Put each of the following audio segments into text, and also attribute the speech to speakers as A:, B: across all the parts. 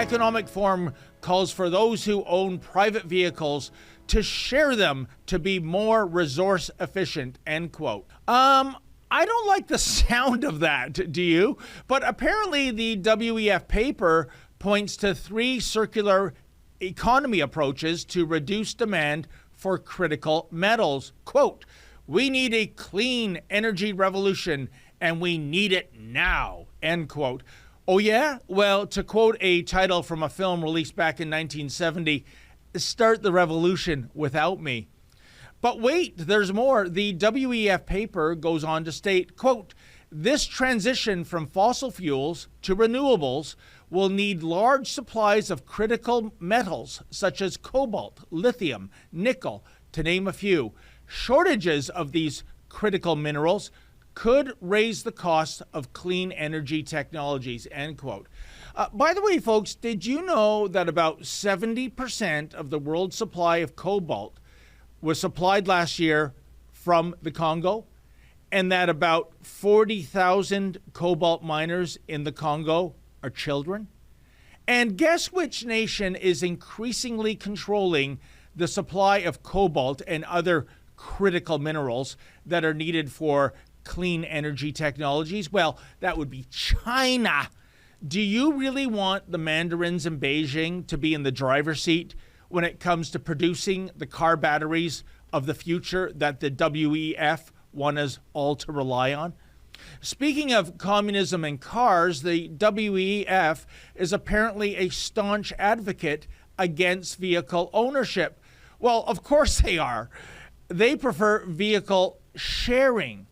A: Economic Forum calls for those who own private vehicles to share them to be more resource efficient, end quote. I don't like the sound of that, do you? But apparently the WEF paper points to 3 circular economy approaches to reduce demand for critical metals. Quote, "We need a clean energy revolution and we need it now," end quote. Oh yeah? Well, to quote a title from a film released back in 1970, "Start the revolution without me." But wait, there's more. The WEF paper goes on to state, quote, "This transition from fossil fuels to renewables will need large supplies of critical metals such as cobalt, lithium, nickel, to name a few. Shortages of these critical minerals could raise the cost of clean energy technologies," end quote. By the way, folks, did you know that about 70% of the world's supply of cobalt was supplied last year from the Congo, and that about 40,000 cobalt miners in the Congo are children? And guess which nation is increasingly controlling the supply of cobalt and other critical minerals that are needed for clean energy technologies? Well, that would be China. Do you really want the mandarins in Beijing to be in the driver's seat when it comes to producing the car batteries of the future that the WEF want us all to rely on? Speaking of communism and cars, the WEF is apparently a staunch advocate against vehicle ownership. Well, of course they are. They prefer vehicle sharing.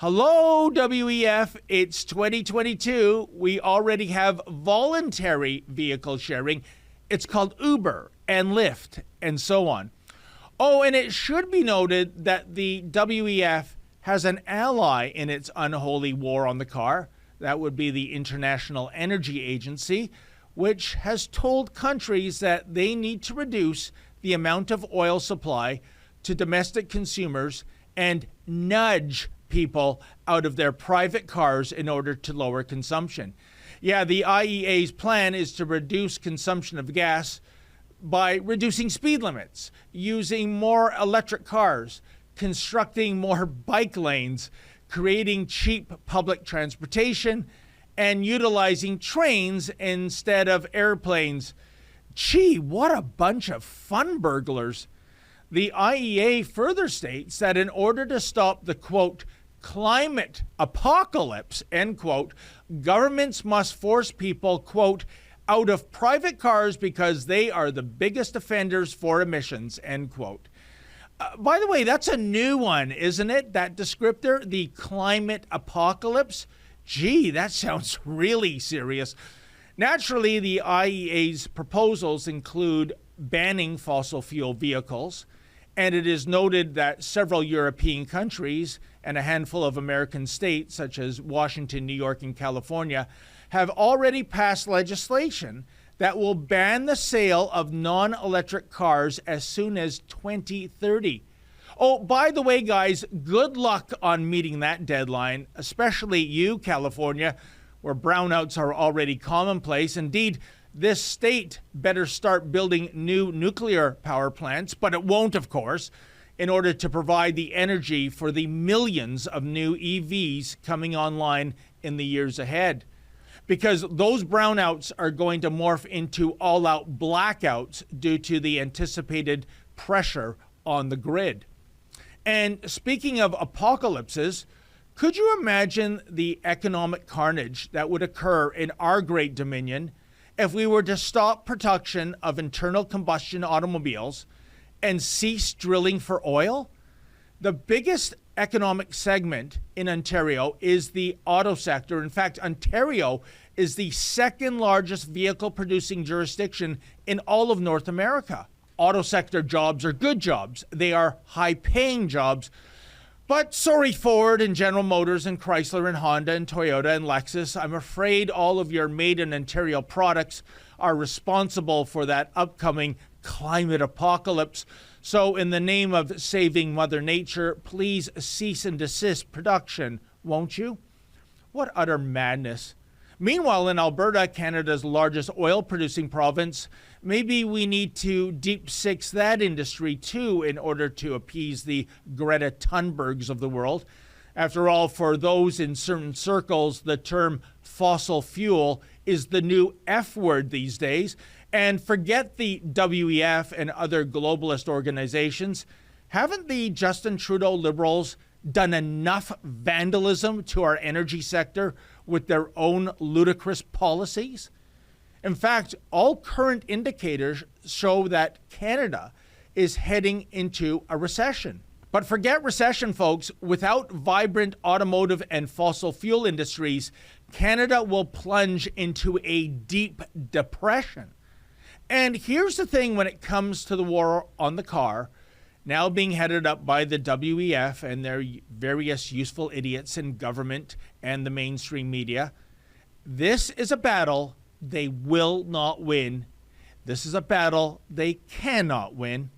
A: Hello, WEF, it's 2022. We already have voluntary vehicle sharing. It's called Uber and Lyft and so on. Oh, and it should be noted that the WEF has an ally in its unholy war on the car. That would be the International Energy Agency, which has told countries that they need to reduce the amount of oil supply to domestic consumers and nudge people out of their private cars in order to lower consumption. Yeah, the IEA's plan is to reduce consumption of gas by reducing speed limits, using more electric cars, constructing more bike lanes, creating cheap public transportation, and utilizing trains instead of airplanes. Gee, what a bunch of fun burglars. The IEA further states that in order to stop the, quote, climate apocalypse, end quote, governments must force people, quote, out of private cars because they are the biggest offenders for emissions, end quote. By the way, that's a new one, isn't it? That descriptor, the climate apocalypse. Gee, that sounds really serious. Naturally, the IEA's proposals include banning fossil fuel vehicles, and it is noted that several European countries and a handful of American states, such as Washington, New York, and California, have already passed legislation that will ban the sale of non-electric cars as soon as 2030. Oh, by the way, guys, good luck on meeting that deadline, especially you, California, where brownouts are already commonplace. Indeed, this state better start building new nuclear power plants, but it won't, of course, in order to provide the energy for the millions of new EVs coming online in the years ahead. Because those brownouts are going to morph into all-out blackouts due to the anticipated pressure on the grid. And speaking of apocalypses, could you imagine the economic carnage that would occur in our great dominion if we were to stop production of internal combustion automobiles and cease drilling for oil? The biggest economic segment in Ontario is the auto sector. In fact, Ontario is the second largest vehicle producing jurisdiction in all of North America. Auto sector jobs are good jobs. They are high paying jobs. But sorry, Ford and General Motors and Chrysler and Honda and Toyota and Lexus, I'm afraid all of your made in Ontario products are responsible for that upcoming climate apocalypse. So in the name of saving Mother Nature, please cease and desist production, won't you? What utter madness. Meanwhile, in Alberta, Canada's largest oil-producing province, maybe we need to deep six that industry too in order to appease the Greta Thunbergs of the world. After all, for those in certain circles, the term fossil fuel is the new F word these days. And forget the WEF and other globalist organizations. Haven't the Justin Trudeau Liberals done enough vandalism to our energy sector with their own ludicrous policies? In fact, all current indicators show that Canada is heading into a recession. But forget recession, folks. Without vibrant automotive and fossil fuel industries, Canada will plunge into a deep depression. And here's the thing when it comes to the war on the car, now being headed up by the WEF and their various useful idiots in government and the mainstream media. This is a battle they will not win. This is a battle they cannot win.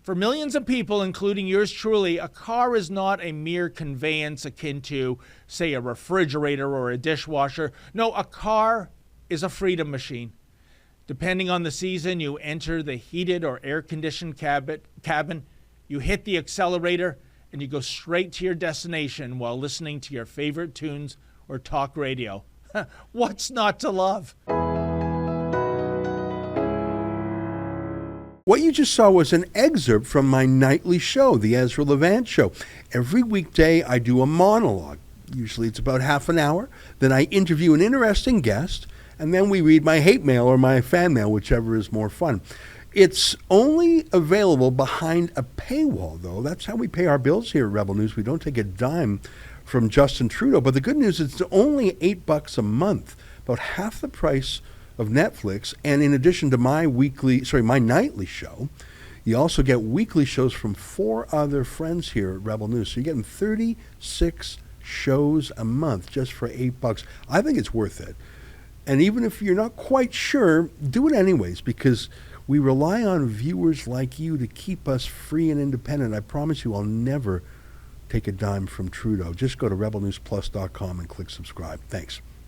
A: For millions of people, including yours truly, a car is not a mere conveyance akin to, say, a refrigerator or a dishwasher. No, a car is a freedom machine. Depending on the season, you enter the heated or air-conditioned cabin, you hit the accelerator, and you go straight to your destination while listening to your favorite tunes or talk radio. What's not to love?
B: What you just saw was an excerpt from my nightly show, the Ezra Levant Show. Every weekday, I do a monologue. Usually it's about half an hour. Then I interview an interesting guest, and then we read my hate mail or my fan mail, whichever is more fun. It's only available behind a paywall, though. That's how we pay our bills here at Rebel News. We don't take a dime from Justin Trudeau. But the good news is it's only $8 a month, about half the price of Netflix. And in addition to my nightly show, you also get weekly shows from 4 other friends here at Rebel News. So you're getting 36 shows a month just for $8. I think it's worth it. And even if you're not quite sure, do it anyways, because we rely on viewers like you to keep us free and independent. I promise you I'll never take a dime from Trudeau. Just go to rebelnewsplus.com and click subscribe. Thanks.